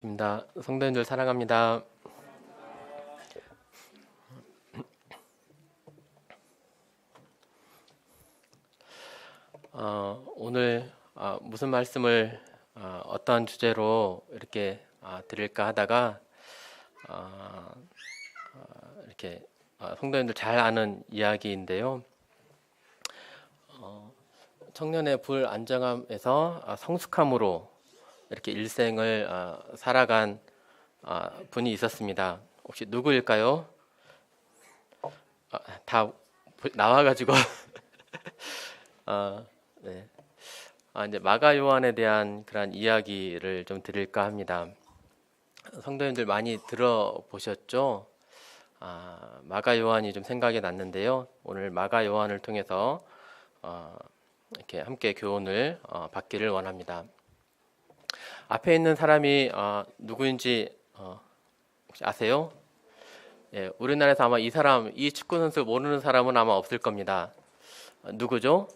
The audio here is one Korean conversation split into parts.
입니다. 성도님들 사랑합니다. 오늘 무슨 말씀을 어떠한 주제로 이렇게 드릴까 하다가 이렇게 성도님들 잘 아는 이야기인데요. 청년의 불안정함에서 성숙함으로 이렇게 일생을 살아간 분이 있었습니다. 혹시 누구일까요? 다 나와가지고 네. 이제 마가 요한에 대한 그런 이야기를 좀 드릴까 합니다. 성도님들 많이 들어보셨죠? 마가 요한이 좀 생각이 났는데요. 오늘 마가 요한을 통해서 이렇게 함께 교훈을 받기를 원합니다. 앞에 있는 사람이 누구인지 혹시 아세요? 예, 우리나라에서 아마 이 축구 선수 모르는 사람은 아마 없을 겁니다. 누구죠?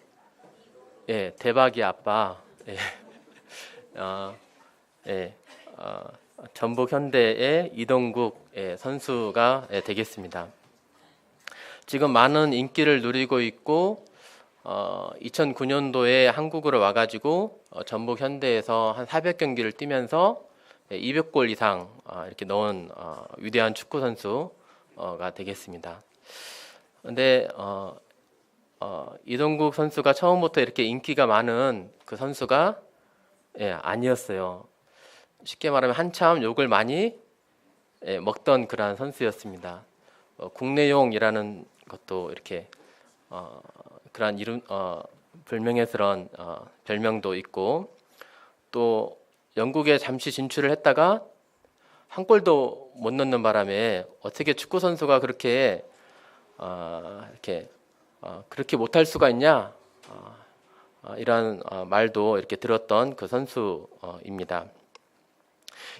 예, 대박이 아빠. 예, 예, 전북 현대의 이동국 선수가 되겠습니다. 지금 많은 인기를 누리고 있고 2009년도에 한국으로 와가지고 전북 현대에서 한 400경기를 뛰면서 200골 이상 이렇게 넣은 위대한 축구 선수가 되겠습니다. 근데 이동국 선수가 처음부터 이렇게 인기가 많은 그 선수가 아니었어요. 쉽게 말하면 한참 욕을 많이 먹던 그러한 선수였습니다. 국내용이라는 것도 이렇게 그러한 이름 불명예스러운 별명도 있고, 또 영국에 잠시 진출을 했다가 한 골도 못 넣는 바람에 어떻게 축구 선수가 그렇게 그렇게 못할 수가 있냐, 이런 말도 이렇게 들었던 그 선수입니다.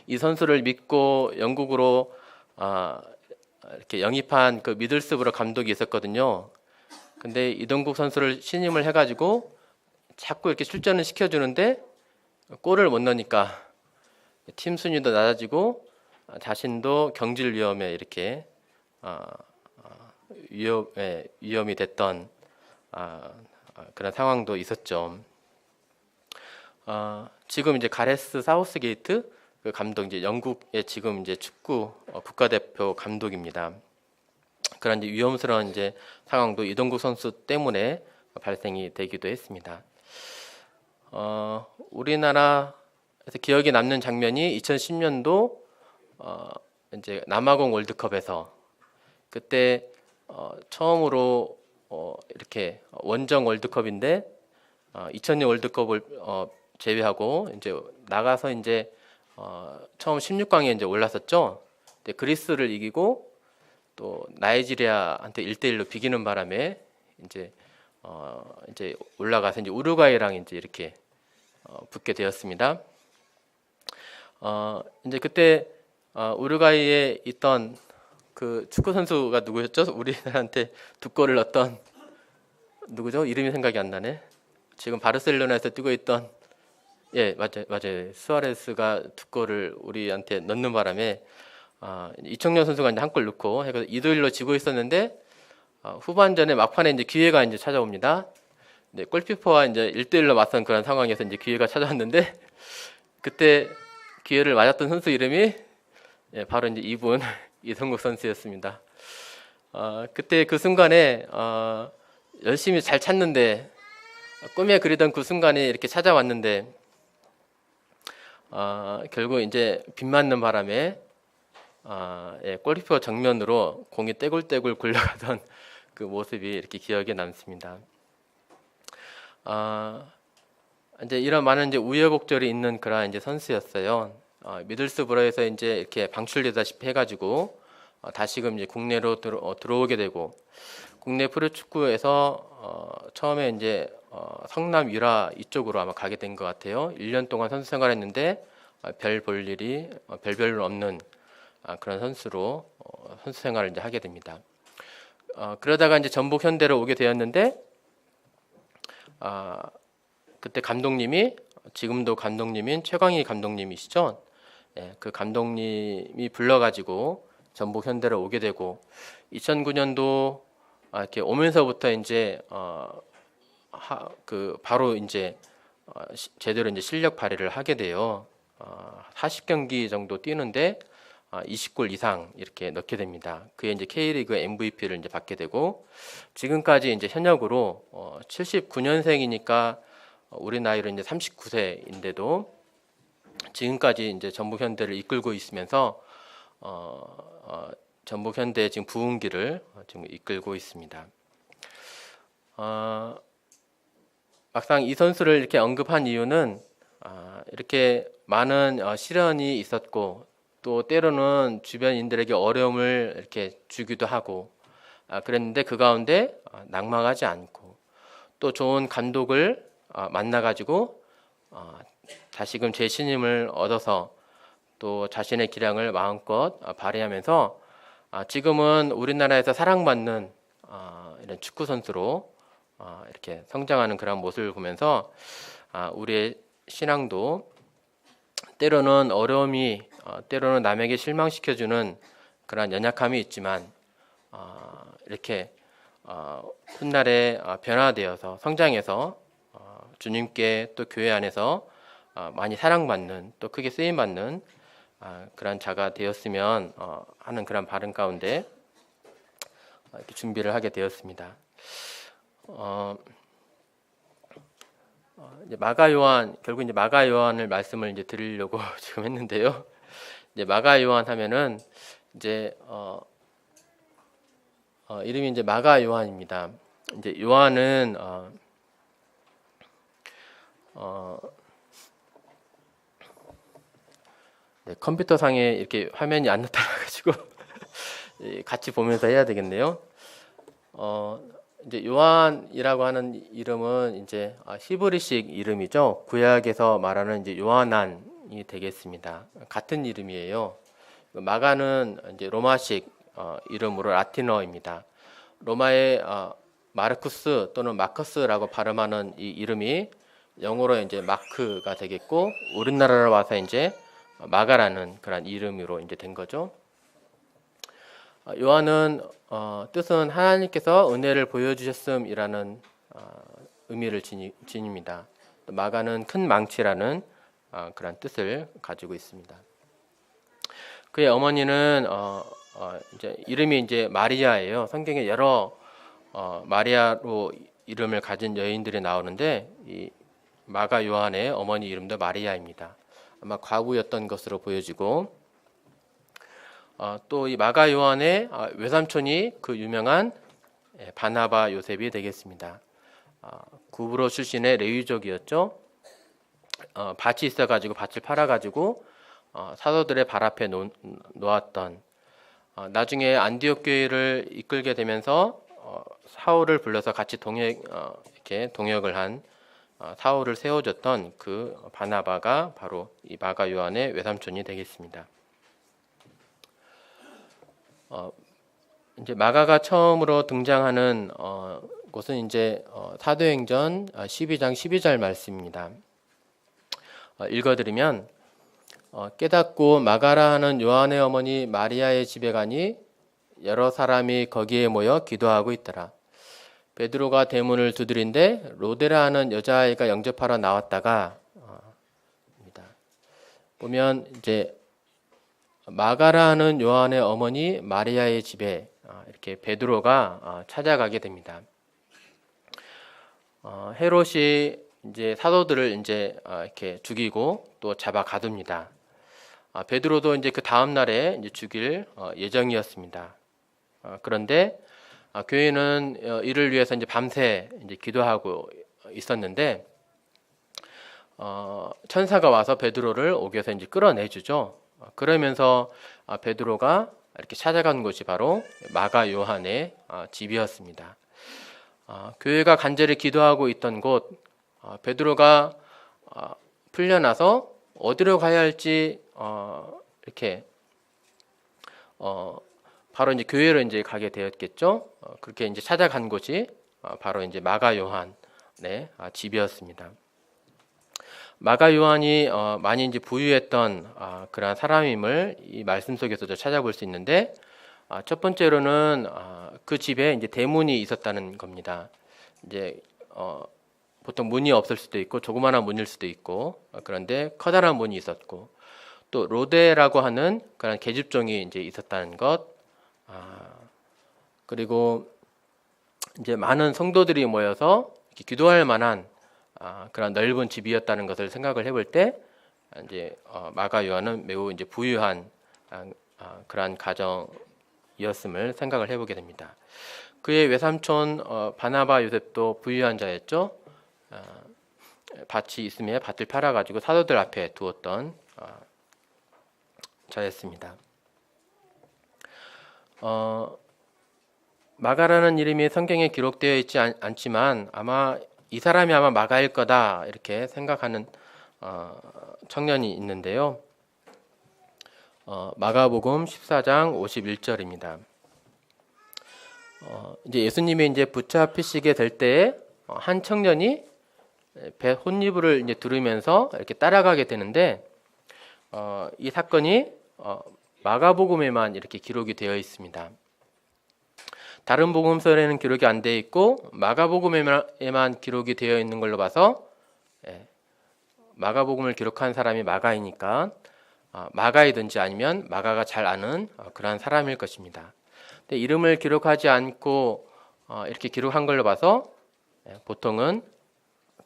이 선수를 믿고 영국으로 이렇게 영입한 그 미들스브러 감독이 있었거든요. 근데 이동국 선수를 신임을 해가지고 자꾸 이렇게 출전을 시켜주는데 골을 못 넣으니까 팀 순위도 낮아지고 자신도 경질 위험에 이렇게 위험이 됐던 그런 상황도 있었죠. 지금 이제 가레스 사우스게이트 그 감독, 이제 영국의 지금 이제 축구 국가대표 감독입니다. 그런 이제 위험스러운 이제 상황도 이동국 선수 때문에 발생이 되기도 했습니다. 우리나라에서 기억에 남는 장면이 2010년도 이제 남아공 월드컵에서 그때 처음으로 이렇게 원정 월드컵인데 2000년 월드컵을 제외하고 이제 나가서 이제 처음 16강에 이제 올랐었죠. 근데 그리스를 이기고 또 나이지리아한테 1대1로 비기는 바람에 이제 올라가서 이제 우루과이랑 이제 이렇게 붙게 되었습니다. 이제 그때 우루과이에 있던 그 축구 선수가 누구였죠? 우리나라한테 두 골을 넣었던 누구죠? 이름이 생각이 안 나네. 지금 바르셀로나에서 뛰고 있던, 예, 맞아요. 수아레스가 두 골을 우리한테 넣는 바람에 이청용 선수가 이제 한 골 넣고 해서 2대1로 지고 있었는데 후반전에 막판에 이제 기회가 이제 찾아옵니다. 네, 골키퍼와 이제 1대1로 맞선 그런 상황에서 이제 기회가 찾아왔는데 그때 기회를 맞았던 선수 이름이 바로 이제 이분 이동국 선수였습니다. 그때 그 순간에 열심히 잘 찾는데 꿈에 그리던 그 순간이 이렇게 찾아왔는데 결국 이제 빗 맞는 바람에 골키퍼 정면으로 공이 떼굴떼굴 굴러가던 그 모습이 이렇게 기억에 남습니다. 이제 이런 많은 이제 우여곡절이 있는 그런 이제 선수였어요. 미들스브러에서 이제 이렇게 방출되다시피 해가지고 다시금 이제 국내로 들어오게 되고, 국내 프로축구에서 처음에 이제 성남 위라 이쪽으로 아마 가게 된 것 같아요. 1년 동안 선수 생활했는데 별 볼 일이 별별로 없는 그런 선수로 선수 생활을 이제 하게 됩니다. 그러다가 이제 전북 현대로 오게 되었는데 그때 감독님이 지금도 감독님인 최광희 감독님이시죠. 그 감독님이 불러가지고 전북 현대를 오게 되고 2009년도 이렇게 오면서부터 이제 바로 이제 제대로 이제 실력 발휘를 하게 돼요. 40경기 정도 뛰는데 20골 이상 이렇게 넣게 됩니다. 그게 이제 K리그 MVP를 이제 받게 되고 지금까지 이제 현역으로 79년생이니까 우리 나이로 이제 39세인데도 지금까지 이제 전북 현대를 이끌고 있으면서 전북 현대 지금 부흥기를 지금 이끌고 있습니다. 막상 이 선수를 이렇게 언급한 이유는 이렇게 많은 시련이 있었고 또 때로는 주변인들에게 어려움을 이렇게 주기도 하고 그랬는데 그 가운데 낙망하지 않고 또 좋은 감독을 만나가지고 다시금 재신임을 얻어서 또 자신의 기량을 마음껏 발휘하면서 지금은 우리나라에서 사랑받는 이런 축구 선수로 이렇게 성장하는 그런 모습을 보면서 우리의 신앙도 때로는 어려움이 때로는 남에게 실망시켜주는 그런 연약함이 있지만 이렇게 훗날에 변화되어서 성장해서 주님께 또 교회 안에서 많이 사랑받는 또 크게 쓰임받는 그런 자가 되었으면 하는 그런 바람 가운데 이렇게 준비를 하게 되었습니다. 이제 마가 요한 결국 이제 마가 요한을 말씀을 이제 드리려고 지금 했는데요. 이제 마가 요한 하면은 이제 이름이 이제 마가 요한입니다. 이제 요한은 네, 컴퓨터 상에 이렇게 화면이 안 나타나가지고 같이 보면서 해야 되겠네요. 이제 요한이라고 하는 이름은 이제 히브리식 이름이죠. 구약에서 말하는 이제 요하난이 되겠습니다. 같은 이름이에요. 마가는 이제 로마식 이름으로 라틴어입니다. 로마의 마르쿠스 또는 마커스라고 발음하는 이 이름이 영어로 이제 마크가 되겠고 우리나라로 와서 이제 마가라는 그런 이름으로 이제 된 거죠. 요한은 뜻은 하나님께서 은혜를 보여주셨음이라는 의미를 지닙니다. 마가는 큰 망치라는 그런 뜻을 가지고 있습니다. 그의 어머니는 이제 이름이 이제 마리아예요. 성경에 여러 마리아로 이름을 가진 여인들이 나오는데 이 마가 요한의 어머니 이름도 마리아입니다. 아마 과부였던 것으로 보여지고 또 이 마가 요한의 외삼촌이 그 유명한 바나바 요셉이 되겠습니다. 구브로 출신의 레위족이었죠. 밭이 있어가지고 밭을 팔아가지고 사도들의 발 앞에 놓았던 나중에 안디옥 교회를 이끌게 되면서 사울을 불러서 같이 이렇게 동역을 한 사울을 세워줬던 그 바나바가 바로 이 마가 요한의 외삼촌이 되겠습니다. 이제 마가가 처음으로 등장하는 곳은 이제 사도행전 12장 12절 말씀입니다. 읽어드리면 깨닫고 마가라 하는 요한의 어머니 마리아의 집에 가니 여러 사람이 거기에 모여 기도하고 있더라. 베드로가 대문을 두드린데 로데라 하는 여자아이가 영접하러 나왔다가 보면 이제 마가라 하는 요한의 어머니 마리아의 집에 이렇게 베드로가 찾아가게 됩니다. 헤롯이 이제 사도들을 이제 이렇게 죽이고 또 잡아 가둡니다. 베드로도 이제 그 다음 날에 이제 죽일 예정이었습니다. 그런데 교회는 이를 위해서 이제 밤새 이제 기도하고 있었는데 천사가 와서 베드로를 옥에서 이제 끌어내주죠. 그러면서 베드로가 이렇게 찾아간 곳이 바로 마가 요한의 집이었습니다. 교회가 간절히 기도하고 있던 곳, 베드로가 풀려나서 어디로 가야 할지 이렇게 바로 이제 교회로 이제 가게 되었겠죠. 그렇게 이제 찾아간 곳이 바로 이제 마가 요한의 집이었습니다. 마가 요한이 많이 이제 부유했던 그러한 사람임을 이 말씀 속에서도 찾아볼 수 있는데, 첫 번째로는 그 집에 이제 대문이 있었다는 겁니다. 이제 보통 문이 없을 수도 있고 조그마한 문일 수도 있고, 그런데 커다란 문이 있었고, 또 로데라고 하는 그런 계집종이 이제 있었다는 것, 그리고 이제 많은 성도들이 모여서 이렇게 기도할 만한 그런 넓은 집이었다는 것을 생각을 해볼 때, 이제 마가 요한은 매우 이제 부유한 그러한 가정이었음을 생각을 해보게 됩니다. 그의 외삼촌 바나바 요셉도 부유한 자였죠. 밭이 있으면 밭을 팔아가지고 사도들 앞에 두었던 자였습니다. 마가라는 이름이 성경에 기록되어 있지 않지만 아마 이 사람이 아마 마가일 거다 이렇게 생각하는 청년이 있는데요. 마가복음 14장 51절입니다. 이제 예수님이 이제 붙잡히시게 될 때에 한 청년이 배 혼이불을 이제 들으면서 이렇게 따라가게 되는데, 이 사건이 마가복음에만 이렇게 기록이 되어 있습니다. 다른 복음서에는 기록이 안 되어 있고 마가복음에만 기록이 되어 있는 걸로 봐서, 마가복음을 기록한 사람이 마가이니까 마가이든지 아니면 마가가 잘 아는 그러한 사람일 것입니다. 근데 이름을 기록하지 않고 이렇게 기록한 걸로 봐서 보통은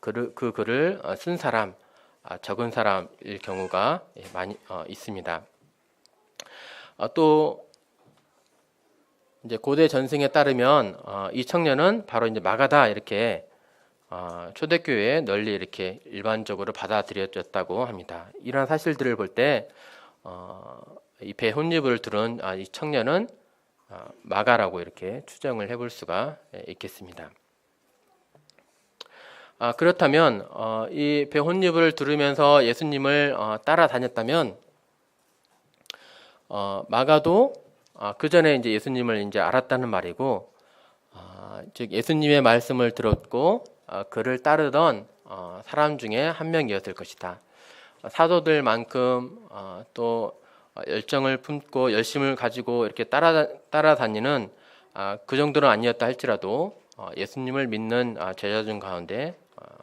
그 글을 쓴 사람, 적은 사람일 경우가 많이 있습니다. 또 이제 고대 전승에 따르면 이 청년은 바로 이제 마가다 이렇게 초대교회에 널리 이렇게 일반적으로 받아들여졌다고 합니다. 이러한 사실들을 볼 때 이 배 혼입을 들은 이 청년은 마가라고 이렇게 추정을 해볼 수가 있겠습니다. 그렇다면 이 배 혼입을 들으면서 예수님을 따라다녔다면 마가도 그 전에 이제 예수님을 이제 알았다는 말이고, 즉 예수님의 말씀을 들었고 그를 따르던 사람 중에 한 명이었을 것이다. 사도들만큼 또 열정을 품고 열심을 가지고 이렇게 따라다니는 그 정도는 아니었다 할지라도 예수님을 믿는 제자들 가운데,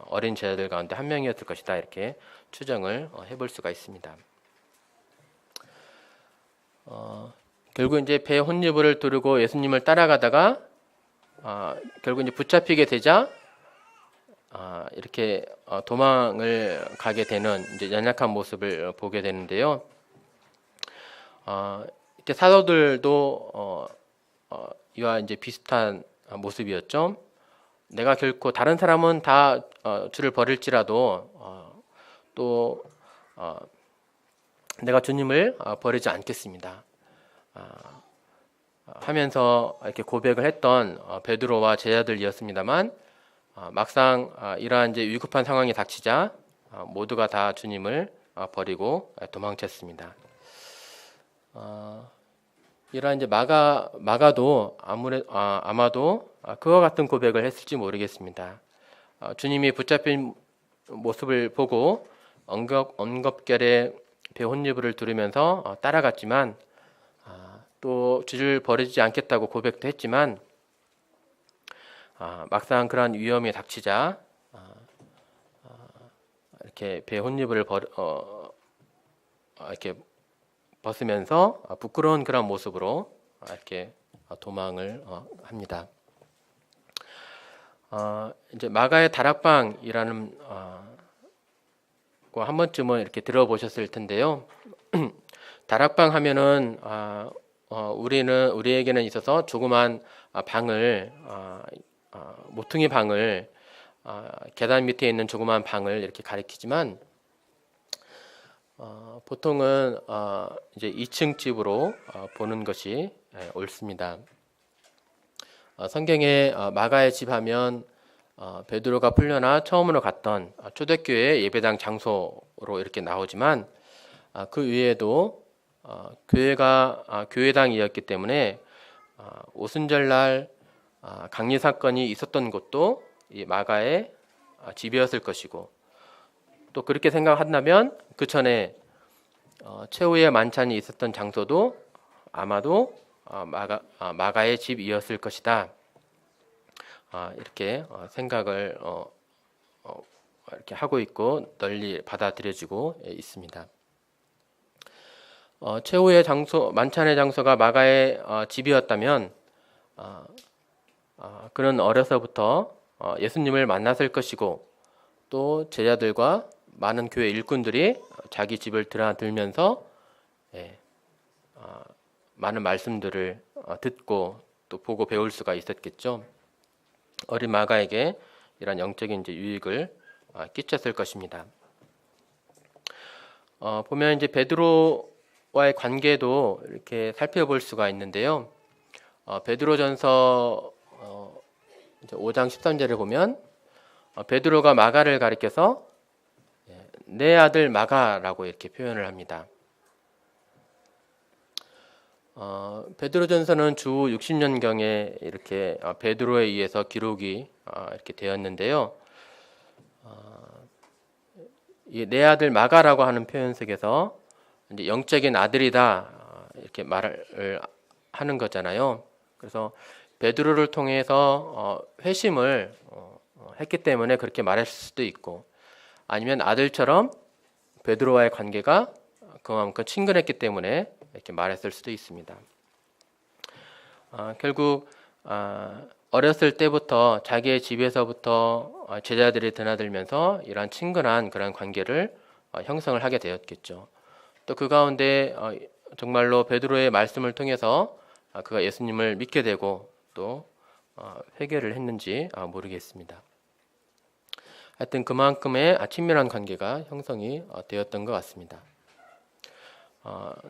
어린 제자들 가운데 한 명이었을 것이다 이렇게 추정을 해볼 수가 있습니다. 결국 이제 배 혼이불을 두르고 예수님을 따라가다가 결국 이제 붙잡히게 되자 이렇게 도망을 가게 되는 이제 연약한 모습을 보게 되는데요. 이렇게 사도들도 이와 이제 비슷한 모습이었죠. 내가 결코 다른 사람은 다 주를 버릴지라도 또 내가 주님을 버리지 않겠습니다 하면서 이렇게 고백을 했던 베드로와 제자들이었습니다만, 막상 이러한 이제 위급한 상황이 닥치자 모두가 다 주님을 버리고 도망쳤습니다. 이러한 이제 마가도 아마도 그와 같은 고백을 했을지 모르겠습니다. 주님이 붙잡힌 모습을 보고 엉겁결에 배 혼이불을 두르면서 따라갔지만, 또 주를 버리지 않겠다고 고백도 했지만, 막상 그러한 위험이 닥치자 이렇게 배 혼이불을 이렇게 벗으면서 부끄러운 그런 모습으로 이렇게 도망을 합니다. 이제 마가의 다락방이라는 거 한 번쯤은 이렇게 들어보셨을 텐데요. 다락방 하면은 우리에게는 있어서 조그만 방을, 모퉁이 방을, 계단 밑에 있는 조그만 방을 이렇게 가리키지만, 보통은 이제 2층 집으로 보는 것이 옳습니다. 성경에 마가의 집 하면 베드로가 풀려나 처음으로 갔던 초대교회 예배당 장소로 이렇게 나오지만, 그 외에도 교회가 교회당이었기 때문에 오순절날 강리 사건이 있었던 곳도 이 마가의 집이었을 것이고, 또 그렇게 생각한다면 그 전에 최후의 만찬이 있었던 장소도 아마도 마가의 집이었을 것이다. 이렇게 생각을 이렇게 하고 있고 널리 받아들여지고 있습니다. 최후의 장소, 만찬의 장소가 마가의 집이었다면 그는 어려서부터 예수님을 만났을 것이고 또 제자들과 많은 교회 일꾼들이 자기 집을 드나들면서 많은 말씀들을 듣고 또 보고 배울 수가 있었겠죠. 어린 마가에게 이런 영적인 이제 유익을 끼쳤을 것입니다. 보면 이제 베드로와의 관계도 이렇게 살펴볼 수가 있는데요. 베드로전서 이제 5장 13절에 보면 베드로가 마가를 가리켜서 내 아들 마가라고 이렇게 표현을 합니다. 베드로전서는 주 60년경에 이렇게 베드로에 의해서 기록이 이렇게 되었는데요. 이 내 아들 마가라고 하는 표현 속에서 이제 영적인 아들이다 이렇게 말을 하는 거잖아요. 그래서 베드로를 통해서 회심을 했기 때문에 그렇게 말했을 수도 있고, 아니면 아들처럼 베드로와의 관계가 그만큼 친근했기 때문에 이렇게 말했을 수도 있습니다. 결국 어렸을 때부터 자기의 집에서부터 제자들이 드나들면서 이러한 친근한 그런 관계를 형성을 하게 되었겠죠. 또 그 가운데 정말로 베드로의 말씀을 통해서 그가 예수님을 믿게 되고 또 회개를 했는지 모르겠습니다. 하여튼 그만큼의 친밀한 관계가 형성이 되었던 것 같습니다.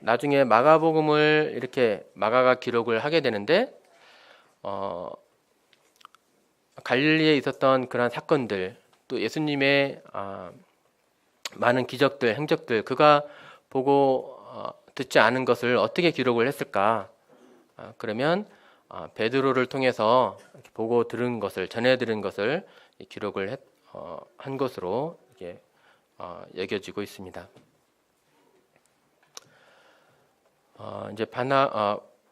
나중에 마가복음을 이렇게 마가가 기록을 하게 되는데 갈릴리에 있었던 그런 사건들, 또 예수님의 많은 기적들, 행적들, 그가 보고 듣지 않은 것을 어떻게 기록을 했을까? 그러면 베드로를 통해서 보고 들은 것을, 전해 들은 것을 기록을 한 것으로 이게 여겨지고 있습니다. 이제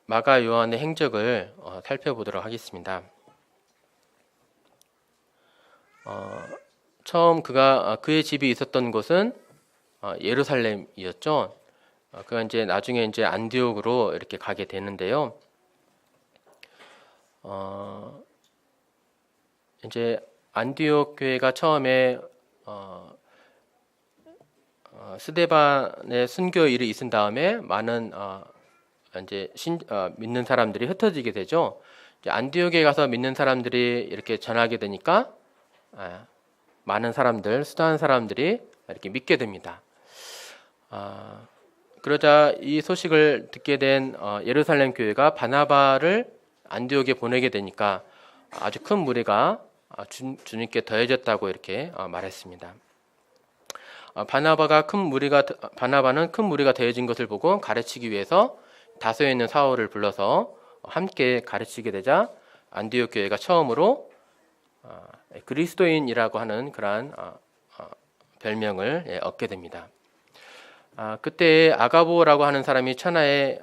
마가 요한의 행적을 살펴보도록 하겠습니다. 처음 그의 집이 있었던 곳은 예루살렘이었죠. 그가 이제 나중에 이제 안디옥으로 이렇게 가게 되는데요. 이제 안디옥 교회가 처음에 스데반의 순교 일이 있은 다음에 많은 이제 믿는 사람들이 흩어지게 되죠. 이제 안디옥에 가서 믿는 사람들이 이렇게 전하게 되니까 많은 사람들, 수많은 사람들이 이렇게 믿게 됩니다. 그러자 이 소식을 듣게 된 예루살렘 교회가 바나바를 안디옥에 보내게 되니까 아주 큰 무리가 주님께 더해졌다고 이렇게 말했습니다. 바나바는 큰 무리가 더해진 것을 보고 가르치기 위해서 다소에 있는 사울을 불러서 함께 가르치게 되자 안디옥 교회가 처음으로 그리스도인이라고 하는 그러한 별명을 얻게 됩니다. 그때 아가보라고 하는 사람이 천하에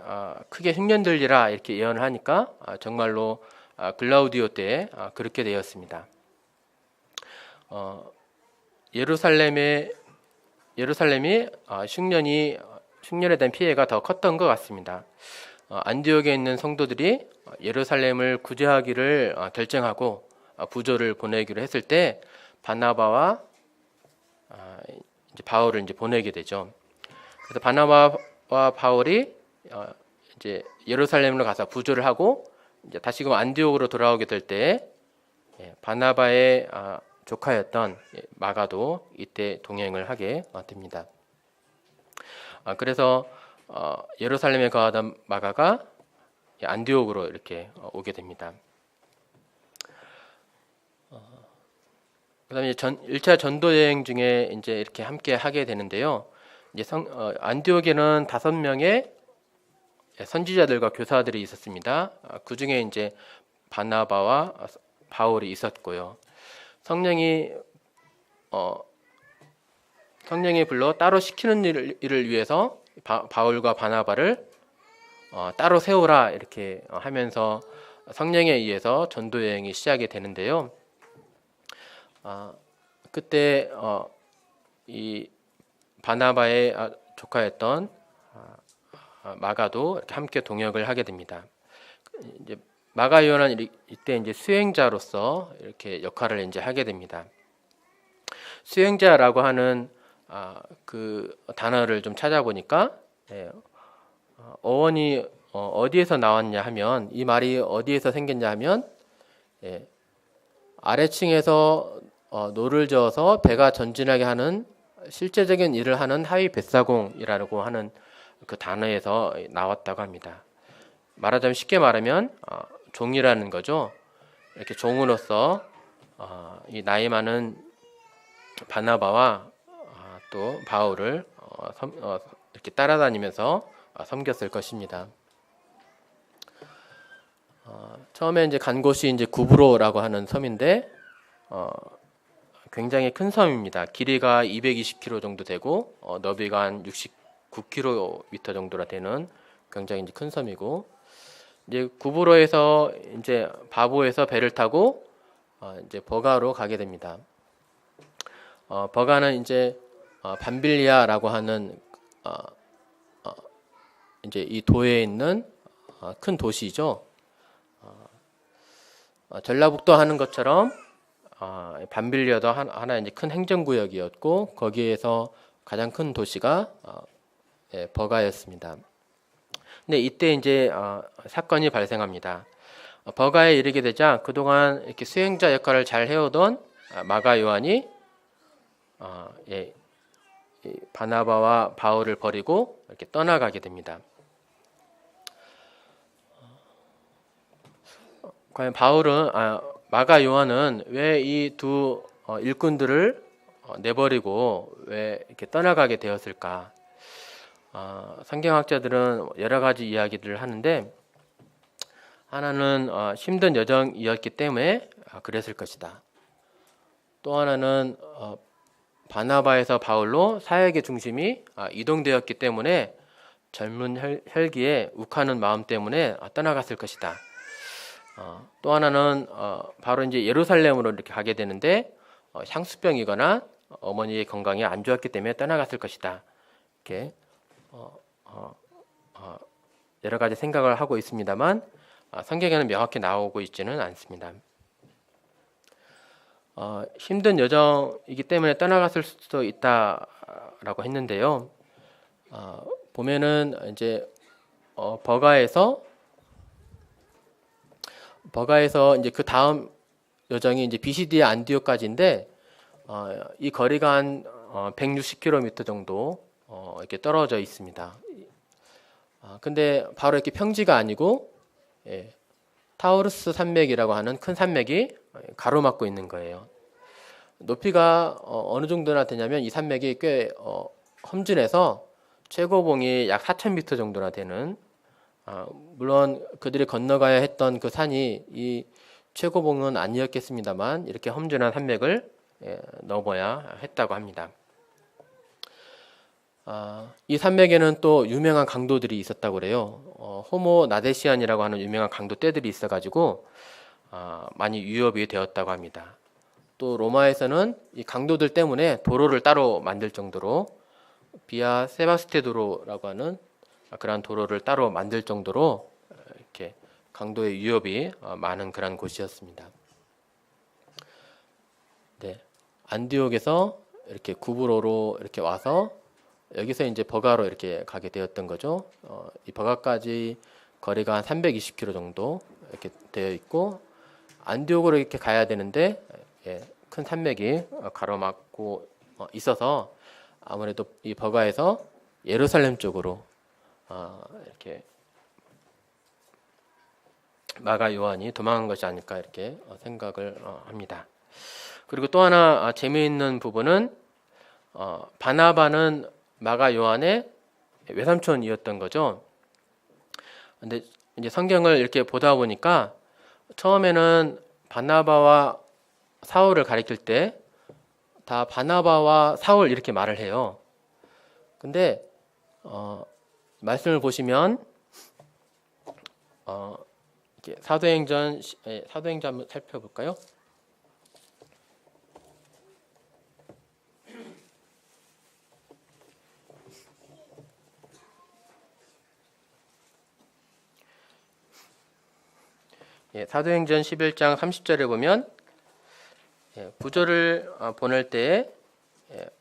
크게 흉년들리라 이렇게 예언을 하니까 정말로 글라우디오 때 그렇게 되었습니다. 예루살렘이 흉년에 대한 피해가 더 컸던 것 같습니다. 안디옥에 있는 성도들이 예루살렘을 구제하기를 결정하고 부조를 보내기로 했을 때 바나바와 이제 바울을 이제 보내게 되죠. 그래서 바나바와 바울이 이제 예루살렘으로 가서 부조를 하고 이제 다시금 안디옥으로 돌아오게 될 때 바나바의 조카였던 마가도 이때 동행을 하게 됩니다. 그래서 예루살렘에 거하던 마가가 안디옥으로 이렇게 오게 됩니다. 그다음에 1차 전도 여행 중에 이제 이렇게 함께 하게 되는데요. 이제 안디옥에는 5명의 선지자들과 교사들이 있었습니다. 그 중에 이제 바나바와 바울이 있었고요. 성령이 성령이 불러 따로 시키는 일을 위해서 바울과 바나바를 따로 세우라 이렇게 하면서 성령에 의해서 전도 여행이 시작이 되는데요. 그때 이 바나바의 조카였던 마가도 이렇게 함께 동역을 하게 됩니다. 이제 마가 요한은 이때 이제 수행자로서 이렇게 역할을 이제 하게 됩니다. 수행자라고 하는 그 단어를 좀 찾아보니까 어원이 어디에서 나왔냐 하면, 이 말이 어디에서 생겼냐 하면 아래층에서 노를 저어서 배가 전진하게 하는 실제적인 일을 하는 하위 뱃사공이라고 하는 그 단어에서 나왔다고 합니다. 말하자면, 쉽게 말하면 종이라는 거죠. 이렇게 종으로서 이 나이 많은 바나바와 또 바울을 이렇게 따라다니면서 섬겼을 것입니다. 처음에 이제 간 곳이 이제 구브로라고 하는 섬인데 굉장히 큰 섬입니다. 길이가 220km 정도 되고 너비가 한 69km 정도나 되는 굉장히 이제 큰 섬이고, 이제 구브로에서 이제 바보에서 배를 타고 이제 버가로 가게 됩니다. 버가는 이제 밤빌리아라고 하는 이제 이 도에 있는 큰 도시죠. 전라북도 하는 것처럼 밤빌리아도 하나 이제 큰 행정구역이었고, 거기에서 가장 큰 도시가 버가였습니다. 근데 이때 이제 사건이 발생합니다. 버가에 이르게 되자 그동안 이렇게 수행자 역할을 잘 해오던 마가 요한이 바나바와 바울을 버리고 이렇게 떠나가게 됩니다. 과연 마가 요한은 왜 이 두 일꾼들을 내버리고 왜 이렇게 떠나가게 되었을까? 성경학자들은 여러 가지 이야기들을 하는데, 하나는 힘든 여정이었기 때문에 그랬을 것이다. 또 하나는 바나바에서 바울로 사역의 중심이 이동되었기 때문에 젊은 혈기에 욱하는 마음 때문에 떠나갔을 것이다. 또 하나는 바로 이제 예루살렘으로 이렇게 가게 되는데 향수병이거나 어머니의 건강이 안 좋았기 때문에 떠나갔을 것이다. 이렇게 여러 가지 생각을 하고 있습니다만 성경에는 명확히 나오고 있지는 않습니다. 힘든 여정이기 때문에 떠나갔을 수도 있다라고 했는데요. 보면은 이제 버가에서 이제 그 다음 여정이 이제 비시디의 안디옥까지인데 이 거리가 한 160km 정도 이렇게 떨어져 있습니다. 근데 바로 이렇게 평지가 아니고 타우루스 산맥이라고 하는 큰 산맥이 가로막고 있는 거예요. 높이가 어느 정도나 되냐면 이 산맥이 꽤 험준해서 최고봉이 약 4,000m 정도나 되는, 물론 그들이 건너가야 했던 그 산이 이 최고봉은 아니었겠습니다만 이렇게 험준한 산맥을 넘어야 했다고 합니다. 이 산맥에는 또 유명한 강도들이 있었다고 그래요. 호모 나데시안이라고 하는 유명한 강도 떼들이 있어가지고 많이 위협이 되었다고 합니다. 또 로마에서는 이 강도들 때문에 도로를 따로 만들 정도로 비아 세바스테도로라고 하는 그러한 도로를 따로 만들 정도로 이렇게 강도의 위협이 많은 그런 곳이었습니다. 네, 안디옥에서 이렇게 구브로로 이렇게 와서 여기서 이제 버가로 이렇게 가게 되었던 거죠. 이 버가까지 거리가 한 320km 정도 이렇게 되어 있고, 안디옥으로 이렇게 가야 되는데 큰 산맥이 가로막고 있어서 아무래도 이 버가에서 예루살렘 쪽으로 이렇게 마가 요한이 도망한 것이 아닐까 이렇게 생각을 합니다. 그리고 또 하나 재미있는 부분은 바나바는 마가 요한의 외삼촌이었던 거죠. 근데 이제 성경을 이렇게 보다 보니까 처음에는 바나바와 사울을 가리킬 때 다 바나바와 사울 이렇게 말을 해요. 근데 말씀을 보시면 이렇게 사도행전 한번 살펴볼까요? 사도행전 11장 30절에 보면 부조를 보낼 때에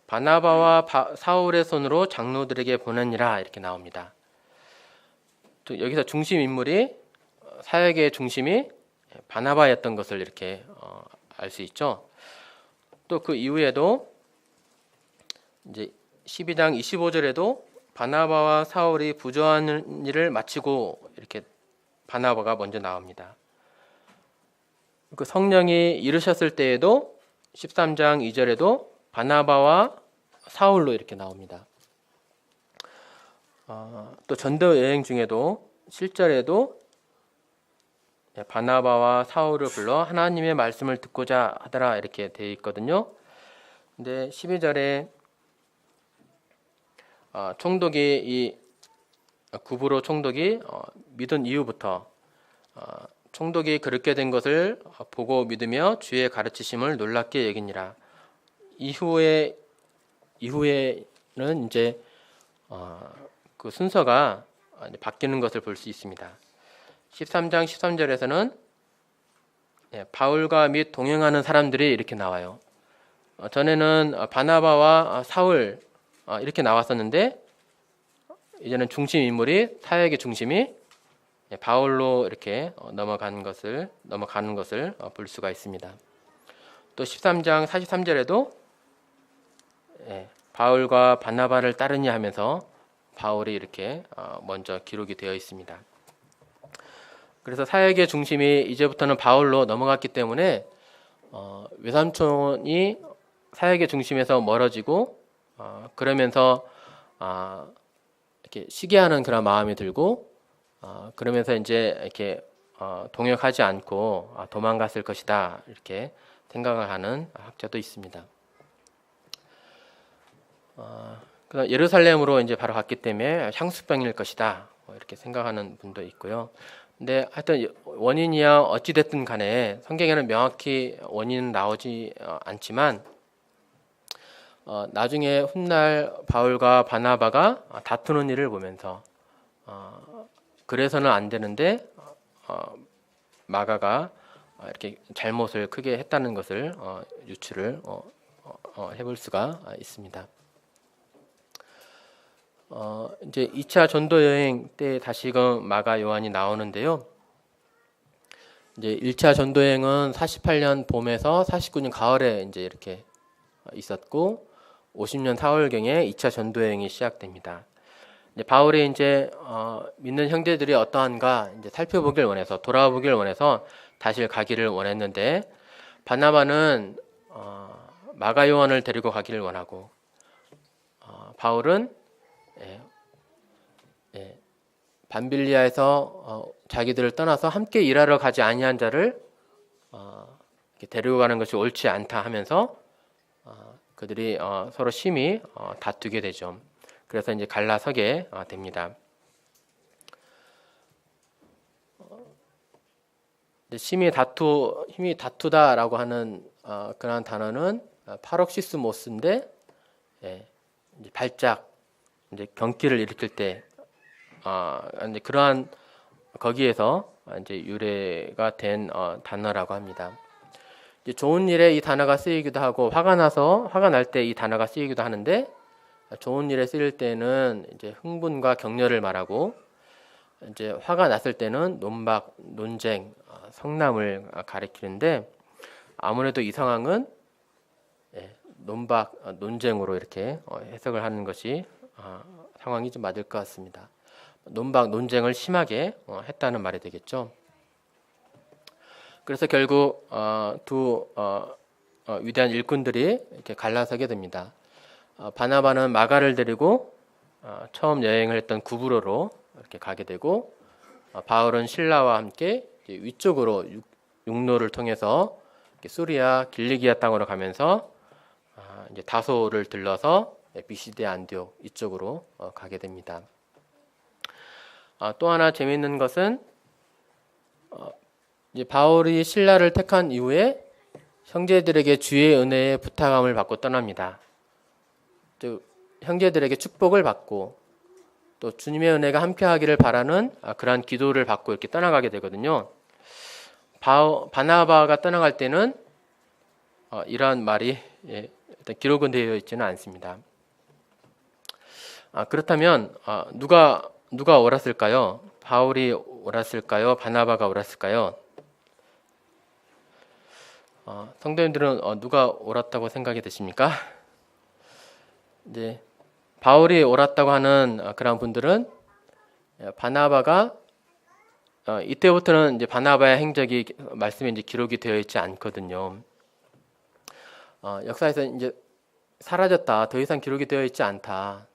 바나바와 사울의 손으로 장로들에게 보내니라 이렇게 나옵니다. 또 여기서 중심 인물이 사역의 중심이 바나바였던 것을 이렇게 알 수 있죠. 또 그 이후에도 이제 12장 25절에도 바나바와 사울이 부조하는 일을 마치고 이렇게 바나바가 먼저 나옵니다. 그 성령이 이르셨을 때에도 13장 2절에도 바나바와 사울로 이렇게 나옵니다. 또 전도 여행 중에도 7절에도 바나바와 사울을 불러 하나님의 말씀을 듣고자 하더라 이렇게 되어 있거든요. 근데 12절에 총독이 이 구브로 총독이 믿은 이후부터 총독이 그렇게 된 것을 보고 믿으며 주의 가르치심을 놀랍게 여기니라. 이후에는 이제 그 순서가 바뀌는 것을 볼 수 있습니다. 13장 13절에서는 바울과 및 동행하는 사람들이 이렇게 나와요. 전에는 바나바와 사울 이렇게 나왔었는데 이제는 중심 인물이 사역의 중심이 바울로 이렇게 넘어가는 것을 볼 수가 있습니다. 또 13장 43절에도 바울과 바나바를 따르니 하면서 바울이 이렇게 먼저 기록이 되어 있습니다. 그래서 사역의 중심이 이제부터는 바울로 넘어갔기 때문에 외삼촌이 사역의 중심에서 멀어지고 그러면서 이렇게 시기하는 그런 마음이 들고 그러면서 이제 이렇게 동역하지 않고 도망갔을 것이다 이렇게 생각을 하는 학자도 있습니다. 그다음 예루살렘으로 이제 바로 갔기 때문에 향수병일 것이다 이렇게 생각하는 분도 있고요. 근데 하여튼 원인이야 어찌 됐든 간에 성경에는 명확히 원인은 나오지 않지만 나중에 훗날 바울과 바나바가 다투는 일을 보면서 그래서는 안 되는데 마가가 이렇게 잘못을 크게 했다는 것을 유추를 해볼 수가 있습니다. 이제 2차 전도 여행 때 다시금 마가 요한이 나오는데요. 이제 1차 전도 여행은 48년 봄에서 49년 가을에 이제 이렇게 있었고 50년 4월경에 2차 전도 여행이 시작됩니다. 바울이 이제 믿는 형제들이 어떠한가 이제 살펴보길 원해서 돌아보길 원해서 다시 가기를 원했는데 바나바는 마가 요한을 데리고 가기를 원하고 바울은 밤빌리아에서 자기들을 떠나서 함께 일하러 가지 아니한 자를 데리고 가는 것이 옳지 않다 하면서 그들이 서로 심히 다투게 되죠. 그래서 이제 갈라서게 됩니다. 힘이 다투다라고 하는 그런 단어는 파록시스모스인데 이제 발작, 이제 경기를 일으킬 때 이제 그러한 거기에서 이제 유래가 된 단어라고 합니다. 이제 좋은 일에 이 단어가 쓰이기도 하고 화가 날 때 이 단어가 쓰이기도 하는데 좋은 일에 쓰일 때는 이제 흥분과 격려를 말하고 이제 화가 났을 때는 논박, 논쟁, 성남을 가리키는데 아무래도 이 상황은 논박, 논쟁으로 이렇게 해석을 하는 것이 상황이 좀 맞을 것 같습니다. 논박, 논쟁을 심하게 했다는 말이 되겠죠. 그래서 결국 두 위대한 일꾼들이 이렇게 갈라서게 됩니다. 바나바는 마가를 데리고 처음 여행을 했던 구브로로 이렇게 가게 되고 바울은 실라와 함께 위쪽으로 육로를 통해서 수리아 길리기아 땅으로 가면서 이제 다소를 들러서 비시디아 안디옥 이쪽으로 가게 됩니다. 또 하나 재미있는 것은 이제 바울이 신라를 택한 이후에 형제들에게 주의 은혜의 부탁함을 받고 떠납니다. 즉 형제들에게 축복을 받고 또 주님의 은혜가 함께하기를 바라는 그러한 기도를 받고 이렇게 떠나가게 되거든요. 바나바가 떠나갈 때는 이러한 말이 일단 기록은 되어 있지는 않습니다. 그렇다면 누가 옳았을까요? 바울이 옳았을까요? 바나바가 옳았을까요? 성도님들은 누가 옳았다고 생각이 되십니까? 이제 바울이 옳았다고 하는 그런 분들은 바나바가 이때부터는 이제 바나바의 행적이 말씀에 이제 기록이 되어 있지 않거든요. 역사에서 이제 사라졌다, 더 이상 기록이 되어 있지 않다.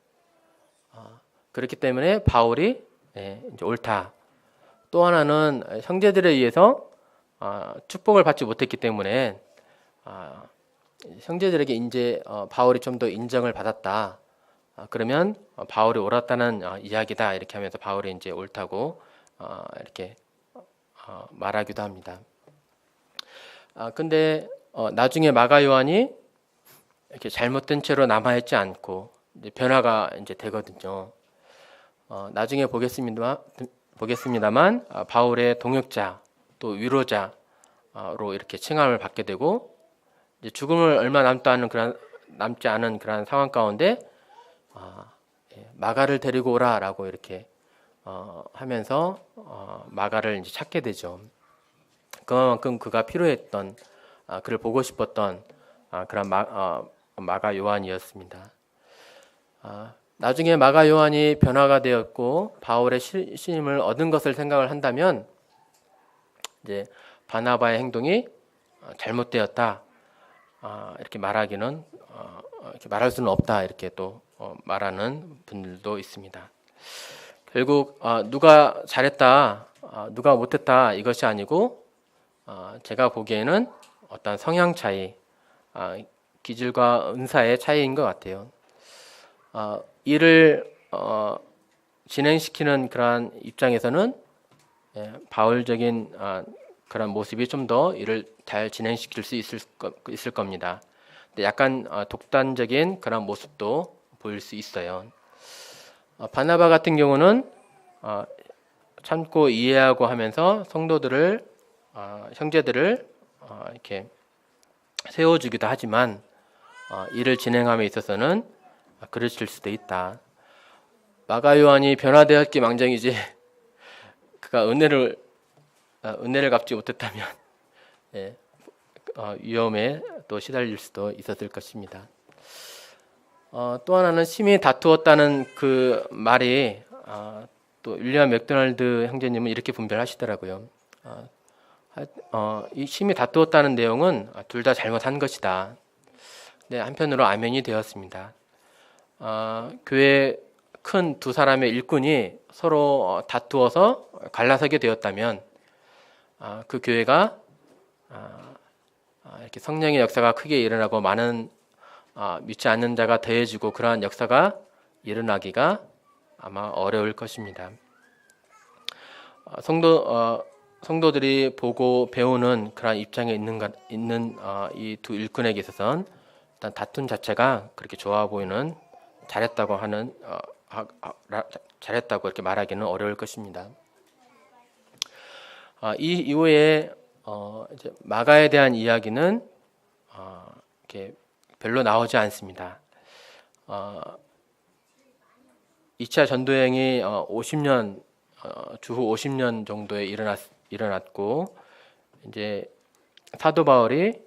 그렇기 때문에 바울이 이제 옳다. 또 하나는 형제들에 의해서 축복을 받지 못했기 때문에 형제들에게 이제 바울이 좀 더 인정을 받았다. 그러면 바울이 옳았다는 이야기다. 이렇게 하면서 바울이 이제 옳다고 이렇게 말하기도 합니다. 근데 나중에 마가 요한이 이렇게 잘못된 채로 남아있지 않고 이제 변화가 이제 되거든요. 나중에 보겠습니다만 바울의 동역자 또 위로자로 이렇게 칭함을 받게 되고 이제 죽음을 얼마 남지 않은 그런 상황 가운데 마가를 데리고 오라라고 이렇게 하면서 마가를 이제 찾게 되죠. 그만큼 그가 필요했던 그를 보고 싶었던 그런 마가 요한이었습니다. 나중에 마가 요한이 변화가 되었고 바울의 신임을 얻은 것을 생각을 한다면 이제 바나바의 행동이 잘못되었다 이렇게 말하기는 이렇게 말할 수는 없다 이렇게 또 말하는 분들도 있습니다. 결국 누가 잘했다, 누가 못했다 이것이 아니고 제가 보기에는 어떤 성향 차이, 기질과 은사의 차이인 것 같아요. 일을 진행시키는 그러한 입장에서는 바울적인 그런 모습이 좀 더 일을 잘 진행시킬 수 있을 겁니다. 근데 약간 독단적인 그런 모습도 보일 수 있어요. 바나바 같은 경우는 참고 이해하고 하면서 성도들을 형제들을 이렇게 세워주기도 하지만 일을 진행함에 있어서는 그르칠 수도 있다. 마가 요한이 변화되었기 망정이지 그가 은혜를 갚지 못했다면 위험에 또 시달릴 수도 있었을 것입니다. 또 하나는 심히 다투었다는 그 말이 또 윌리엄 맥도날드 형제님은 이렇게 분별하시더라고요. 이 심히 다투었다는 내용은 둘 다 잘못한 것이다. 네, 한편으로 아멘이 되었습니다. 교회 큰 두 사람의 일꾼이 서로 다투어서 갈라서게 되었다면 그 교회가 이렇게 성령의 역사가 크게 일어나고 많은 믿지 않는 자가 더해지고 그러한 역사가 일어나기가 아마 어려울 것입니다. 성도들이 보고 배우는 그런 입장에 있는 이 두 일꾼에게 있어서는 일단 다툼 자체가 그렇게 좋아 보이는 잘했다고 이렇게 말하기는 어려울 것입니다. 이 이후에 이제 마가에 대한 이야기는 이렇게 별로 나오지 않습니다. 2차 전도행이 50년 주후 50년 정도에 일어났고 이제 사도 바울이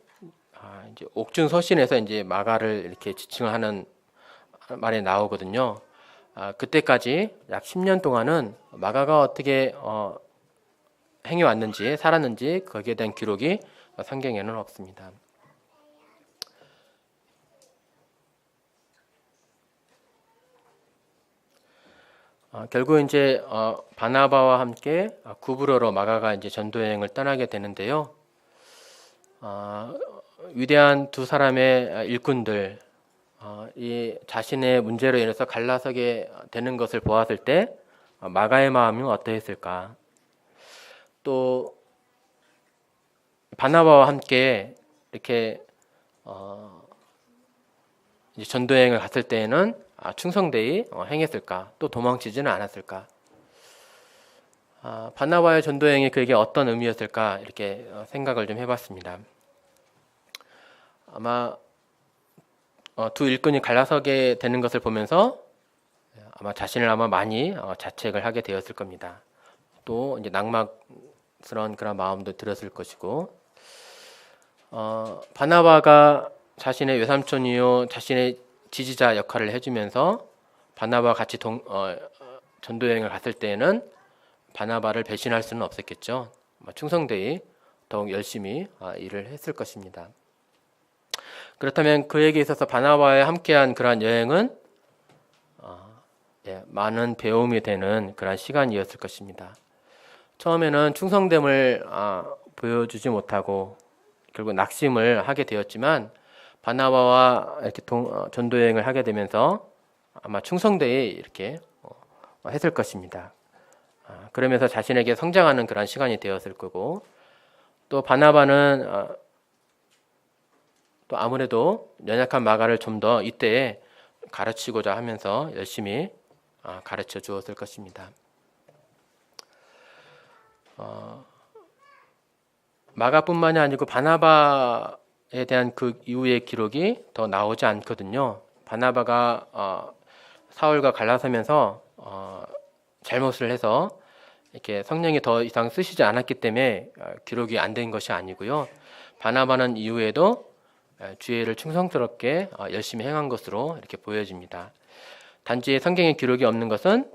이제 옥중 서신에서 이제 마가를 이렇게 지칭하는 말이 나오거든요. 그때까지 약 10년 동안은 마가가 어떻게 행해왔는지 살았는지 거기에 대한 기록이 성경에는 없습니다. 결국 이제 바나바와 함께 구브로로 마가가 이제 전도여행을 떠나게 되는데요. 위대한 두 사람의 일꾼들 이 자신의 문제로 인해서 갈라서게 되는 것을 보았을 때 마가의 마음이 어떠했을까? 또 바나바와 함께 이렇게 이제 전도여행을 갔을 때에는 충성되이 행했을까? 또 도망치지는 않았을까? 바나바의 전도여행이 그에게 어떤 의미였을까? 이렇게 생각을 좀 해봤습니다. 아마 두 일꾼이 갈라서게 되는 것을 보면서 아마 자신을 많이 자책을 하게 되었을 겁니다. 또 이제 낙막스러운 그런 마음도 들었을 것이고, 바나바가 자신의 외삼촌이요 자신의 지지자 역할을 해주면서 바나바와 같이 전도여행을 갔을 때에는 바나바를 배신할 수는 없었겠죠. 충성되이 더욱 열심히 일을 했을 것입니다. 그렇다면 그에게 있어서 바나바와 함께한 그러한 여행은 많은 배움이 되는 그러한 시간이었을 것입니다. 처음에는 충성됨을 보여주지 못하고 결국 낙심을 하게 되었지만 바나바와 이렇게 전도여행을 하게 되면서 아마 충성되이 이렇게 했을 것입니다. 그러면서 자신에게 성장하는 그런 시간이 되었을 거고, 또 바나바는 또 아무래도 연약한 마가를 좀 더 이때에 가르치고자 하면서 열심히 가르쳐 주었을 것입니다. 마가뿐만이 아니고 바나바에 대한 그 이후의 기록이 더 나오지 않거든요. 바나바가 사울과 갈라서면서 잘못을 해서 이렇게 성령이 더 이상 쓰시지 않았기 때문에 기록이 안 된 것이 아니고요. 바나바는 이후에도 주의를 충성스럽게 열심히 행한 것으로 이렇게 보여집니다. 단지 성경에 기록이 없는 것은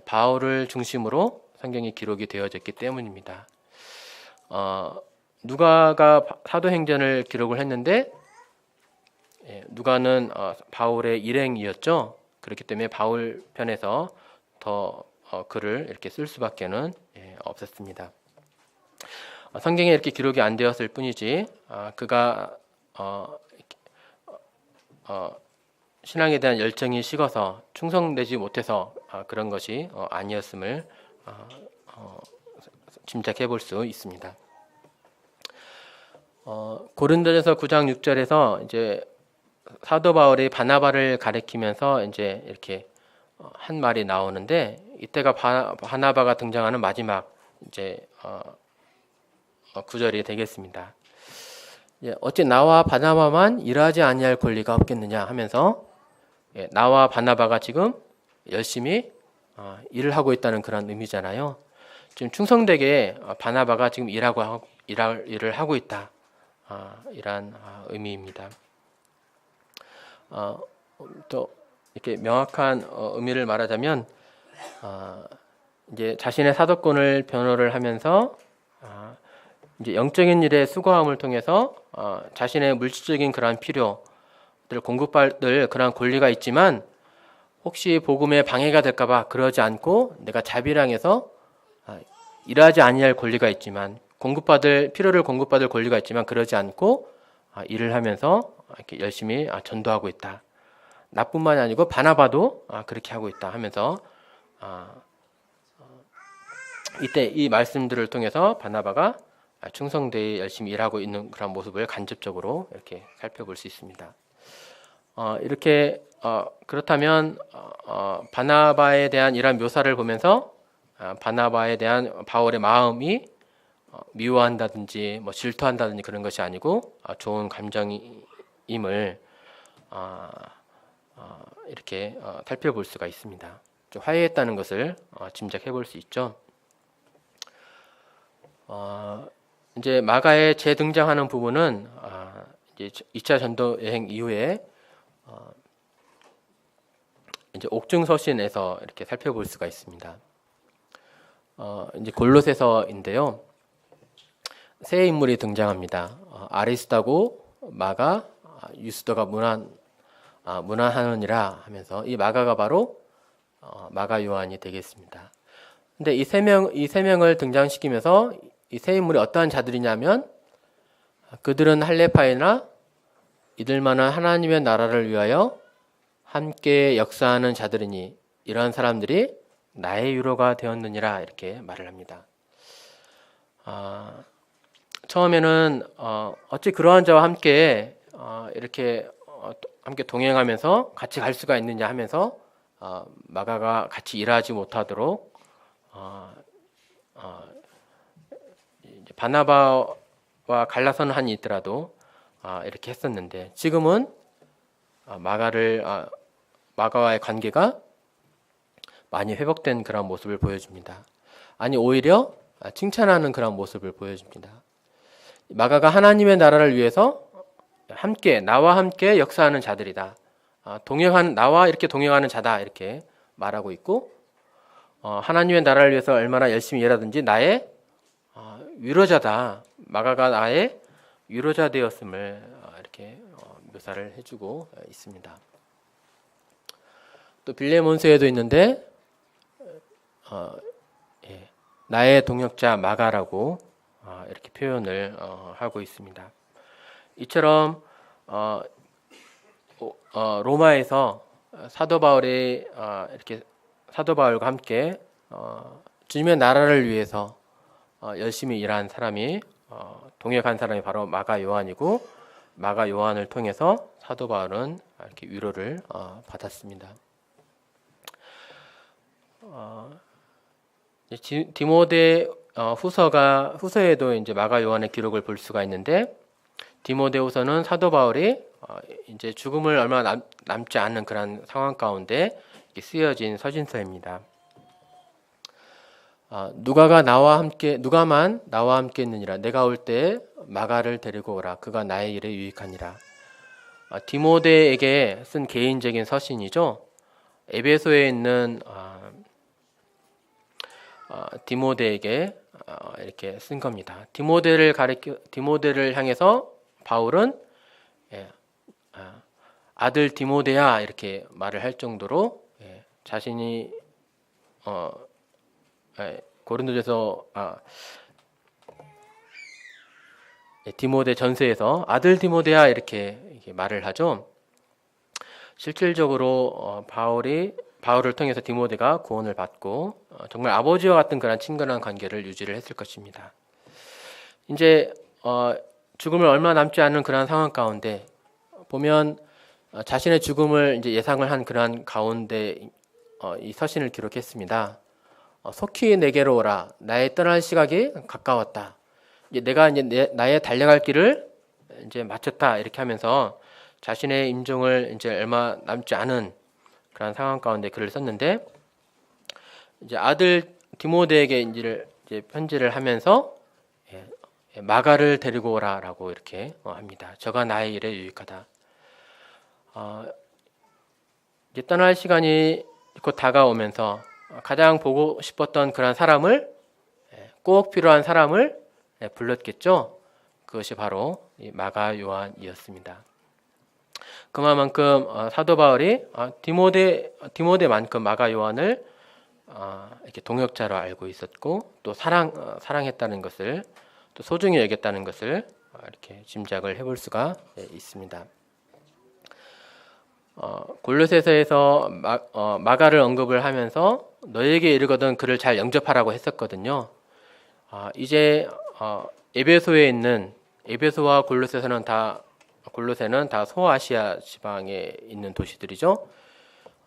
바울을 중심으로 성경이 기록이 되어졌기 때문입니다. 누가가 사도행전을 기록을 했는데 누가는 바울의 일행이었죠. 그렇기 때문에 바울 편에서 더 글을 이렇게 쓸 수밖에는 없었습니다. 성경에 이렇게 기록이 안 되었을 뿐이지 그가 신앙에 대한 열정이 식어서 충성되지 못해서 그런 것이 아니었음을 짐작해 볼 수 있습니다. 고린도전서 9장 6절에서 이제 사도 바울이 바나바를 가리키면서 이제 이렇게 한 말이 나오는데, 이때가 바나바가 등장하는 마지막 이제 구절이 되겠습니다. 어찌 나와 바나바만 일하지 아니할 권리가 없겠느냐 하면서 나와 바나바가 지금 열심히 일을 하고 있다는 그런 의미잖아요. 지금 충성되게 바나바가 지금 일을 하고 있다. 이란 의미입니다. 또 이렇게 명확한 의미를 말하자면 이제 자신의 사도권을 변호를 하면서 이제 영적인 일의 수고함을 통해서 자신의 물질적인 그러한 필요들 공급받을 그러한 권리가 있지만 혹시 복음에 방해가 될까봐 그러지 않고 내가 자비랑해서 일하지 아니할 권리가 있지만 필요를 공급받을 권리가 있지만 그러지 않고 일을 하면서 이렇게 열심히 전도하고 있다. 나뿐만이 아니고 바나바도 그렇게 하고 있다 하면서 이때 이 말씀들을 통해서 바나바가 충성되이 열심히 일하고 있는 그런 모습을 간접적으로 이렇게 살펴볼 수 있습니다. 이렇게 그렇다면 바나바에 대한 이런 묘사를 보면서 바나바에 대한 바울의 마음이 미워한다든지 질투한다든지 그런 것이 아니고 좋은 감정임을 이렇게 살펴볼 수가 있습니다. 좀 화해했다는 것을 짐작해 볼 수 있죠. 이제 마가에 재등장하는 부분은 이제 2차 전도 여행 이후에 이제 옥중 서신에서 이렇게 살펴볼 수가 있습니다. 이제 골로새서인데요. 세 인물이 등장합니다. 아리스다고, 마가, 유스도가 문안하느니라 하면서 이 마가가 바로 마가 요한이 되겠습니다. 근데 이 세 명을 등장시키면서 이 세 인물이 어떠한 자들이냐면 그들은 할례파이나 이들만은 하나님의 나라를 위하여 함께 역사하는 자들이니 이러한 사람들이 나의 위로가 되었느니라 이렇게 말을 합니다. 처음에는 어찌 그러한 자와 함께 이렇게 함께 동행하면서 같이 갈 수가 있느냐 하면서 마가가 같이 일하지 못하도록 바나바와 갈라서는 한이 있더라도 이렇게 했었는데, 지금은 마가와의 관계가 많이 회복된 그런 모습을 보여줍니다. 아니 오히려 칭찬하는 그런 모습을 보여줍니다. 마가가 하나님의 나라를 위해서 나와 함께 역사하는 자들이다. 나와 이렇게 동행하는 자다 이렇게 말하고 있고, 하나님의 나라를 위해서 얼마나 열심히 일하든지 나의 위로자다. 마가가 나의 위로자 되었음을 이렇게 묘사를 해주고 있습니다. 또 빌레몬서에도 있는데 나의 동역자 마가라고 이렇게 표현을 하고 있습니다. 이처럼 로마에서 사도 바울과 함께 주님의 나라를 위해서 열심히 일한 사람이 동역한 사람이 바로 마가 요한이고, 마가 요한을 통해서 사도 바울은 이렇게 위로를 받았습니다. 디모데 후서에도 이제 마가 요한의 기록을 볼 수가 있는데, 디모데후서는 사도 바울이 이제 죽음을 얼마 남지 않은 그런 상황 가운데 쓰여진 서신서입니다. 누가만 나와 함께 있느니라. 내가 올 때 마가를 데리고 오라. 그가 나의 일에 유익하니라. 디모데에게 쓴 개인적인 서신이죠. 에베소에 있는 디모데에게 이렇게 쓴 겁니다. 디모데를 향해서 바울은 아들 디모데야 이렇게 말을 할 정도로 자신이 고린도전서 디모데 전서에서 아들 디모데야 이렇게 말을 하죠. 실질적으로 바울을 통해서 디모데가 구원을 받고 정말 아버지와 같은 그런 친근한 관계를 유지를 했을 것입니다. 이제 죽음을 얼마 남지 않은 그런 상황 가운데 보면 자신의 죽음을 이제 예상을 한 그런 가운데 이 서신을 기록했습니다. 속히 내게로 오라. 나의 떠날 시각이 가까웠다. 내가 이제 나의 달려갈 길을 이제 마쳤다 이렇게 하면서 자신의 임종을 이제 얼마 남지 않은 그런 상황 가운데 글을 썼는데, 이제 아들 디모데에게 이제 편지를 하면서 마가를 데리고 오라라고 이렇게 합니다. 저가 나의 일에 유익하다. 이제 떠날 시간이 곧 다가오면서 가장 보고 싶었던 그런 사람을, 꼭 필요한 사람을 불렀겠죠. 그것이 바로 마가 요한이었습니다. 그만큼 사도 바울이 디모데만큼 마가 요한을 이렇게 동역자로 알고 있었고, 또 사랑했다는 것을, 또 소중히 여겼다는 것을 이렇게 짐작을 해볼 수가 있습니다. 골로새서에서 마가를 언급을 하면서 너에게 이르거든 그를 잘 영접하라고 했었거든요. 이제 에베소에 있는 에베소와 골로새는 다 소아시아 지방에 있는 도시들이죠.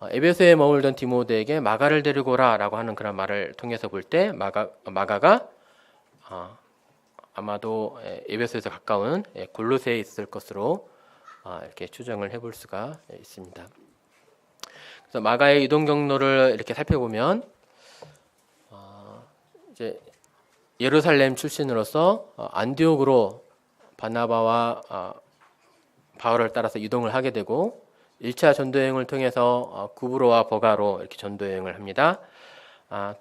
에베소에 머물던 디모데에게 마가를 데리고 오라라고 하는 그런 말을 통해서 볼 때 마가가 아마도 에베소에서 가까운 골로새에 있을 것으로 이렇게 추정을 해볼 수가 있습니다. 그래서 마가의 이동 경로를 이렇게 살펴보면 이제 예루살렘 출신으로서 안디옥으로 바나바와 바울을 따라서 이동을 하게 되고, 1차 전도여행을 통해서 구브로와 버가로 이렇게 전도여행을 합니다.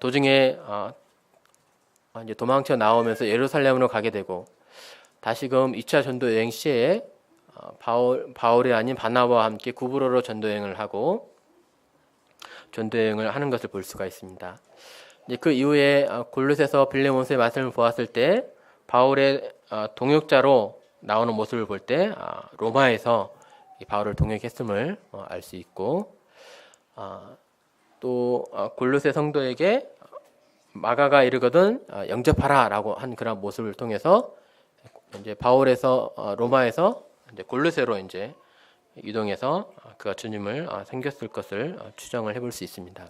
도중에 이제 도망쳐 나오면서 예루살렘으로 가게 되고, 다시금 2차 전도여행 시에 바울이 아닌 바나바와 함께 구브로로 전도여행을 하는 것을 볼 수가 있습니다. 이제 그 이후에 골로새서 빌레몬서의 말씀을 보았을 때 바울의 동역자로 나오는 모습을 볼 때 로마에서 이 바울을 동역했음을 알 수 있고, 또 골로새 성도에게 마가가 이르거든 영접하라라고 한 그런 모습을 통해서 이제 바울에서 로마에서 이제 골로새로 이제 이동해서 그가 주님을 섬겼을 것을 추정을 해볼 수 있습니다.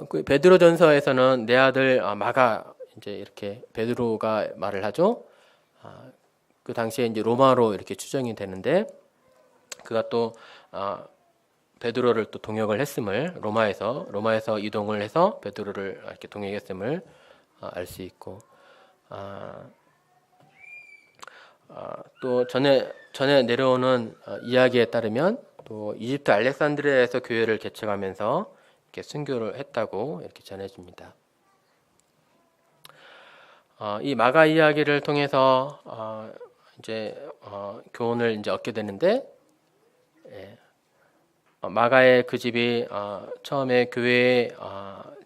그 베드로전서에서는 내 아들 마가 이제 이렇게 베드로가 말을 하죠. 그 당시에 이제 로마로 이렇게 추정이 되는데 그가 또 베드로를 또 동역을 했음을 로마에서 이동을 해서 베드로를 이렇게 동역했음을 알 수 있고 또 전에 내려오는 이야기에 따르면 또 이집트 알렉산드리아에서 교회를 개척하면서 이렇게 순교를 했다고 이렇게 전해집니다. 이 마가 이야기를 통해서 이제 교훈을 이제 얻게 되는데 마가의 그 집이 처음에 교회의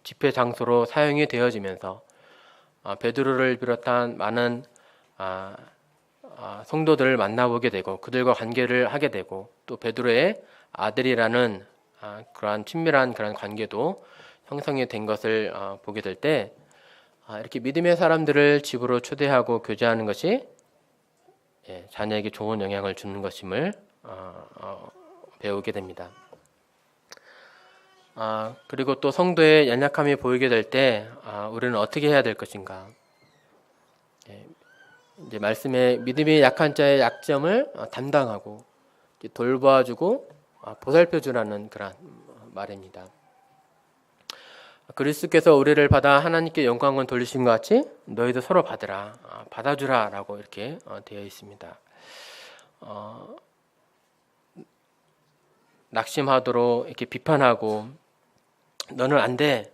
집회 장소로 사용이 되어지면서 베드로를 비롯한 많은 성도들을 만나보게 되고 그들과 관계를 하게 되고 또 베드로의 아들이라는 그러한 친밀한 그런 관계도 형성이 된 것을 보게 될 때 이렇게 믿음의 사람들을 집으로 초대하고 교제하는 것이 자녀에게 좋은 영향을 주는 것임을 배우게 됩니다. 그리고 또 성도의 연약함이 보이게 될 때 우리는 어떻게 해야 될 것인가? 이제 말씀에 믿음이 약한 자의 약점을 담당하고 돌봐주고 보살펴주라는 그런 말입니다. 그리스도께서 우리를 받아 하나님께 영광을 돌리신 것 같이 너희도 서로 받으라, 받아주라라고 이렇게 되어 있습니다. 낙심하도록 이렇게 비판하고 너는 안 돼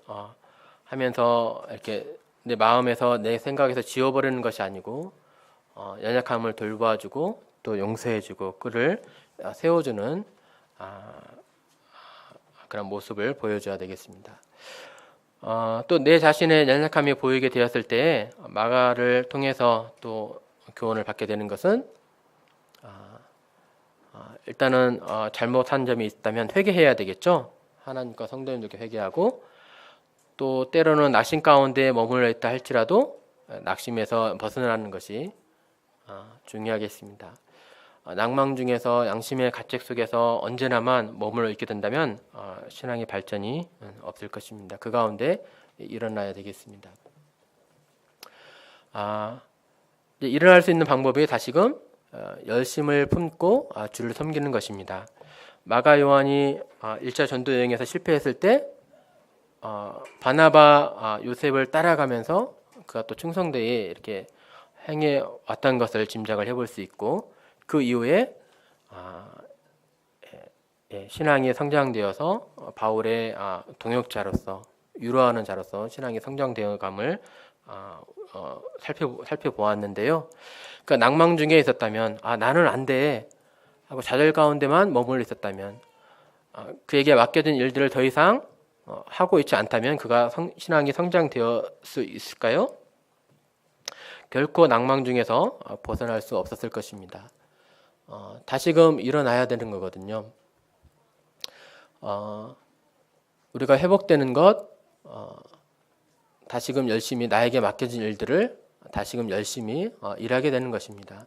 하면서 이렇게 내 마음에서 내 생각에서 지워버리는 것이 아니고 연약함을 돌봐주고 또 용서해주고 그를 세워주는 그런 모습을 보여줘야 되겠습니다. 또 내 자신의 연약함이 보이게 되었을 때 마가를 통해서 또 교훈을 받게 되는 것은 일단은 잘못한 점이 있다면 회개해야 되겠죠. 하나님과 성도님들께 회개하고 또 때로는 낙심 가운데 머물러 있다 할지라도 낙심에서 벗어나는 것이 중요하겠습니다. 낭망 중에서 양심의 가책 속에서 언제나만 머물러 있게 된다면 신앙의 발전이 없을 것입니다. 그 가운데 일어나야 되겠습니다. 이제 일어날 수 있는 방법이 다시금 열심을 품고 주를 섬기는 것입니다. 마가 요한이 1차 전도 여행에서 실패했을 때 바나바 요셉을 따라가면서 그가 또 충성되이 이렇게 행해 왔던 것을 짐작을 해볼 수 있고 그 이후에 신앙이 성장되어서 바울의 동역자로서 유로하는 자로서 신앙이 성장되어감을 살펴보았는데요. 그러니까 낭망 중에 있었다면 나는 안 돼 하고 좌절 가운데만 머물러 있었다면 그에게 맡겨진 일들을 더 이상 하고 있지 않다면 그가 신앙이 성장되었을 수 있을까요? 결코 낭망 중에서 벗어날 수 없었을 것입니다. 다시금 일어나야 되는 거거든요. 우리가 회복되는 것, 다시금 열심히 나에게 맡겨진 일들을 다시금 열심히 일하게 되는 것입니다.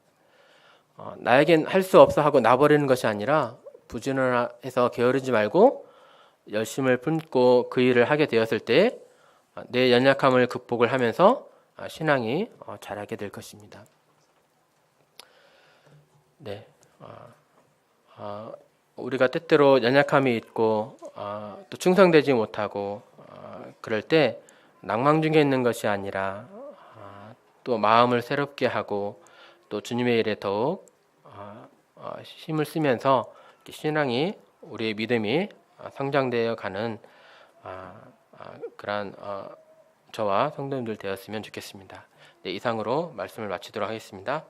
나에겐 할 수 없어 하고 놔버리는 것이 아니라 부지런해서 게으르지 말고 열심을 품고 그 일을 하게 되었을 때 내 연약함을 극복을 하면서 신앙이 자라게 될 것입니다. 네, 우리가 때때로 연약함이 있고 또 충성되지 못하고 그럴 때 낭망 중에 있는 것이 아니라 또 마음을 새롭게 하고 또 주님의 일에 더욱 힘을 쓰면서 신앙이 우리의 믿음이 성장되어 가는 그러한 저와 성도님들 되었으면 좋겠습니다. 네, 이상으로 말씀을 마치도록 하겠습니다.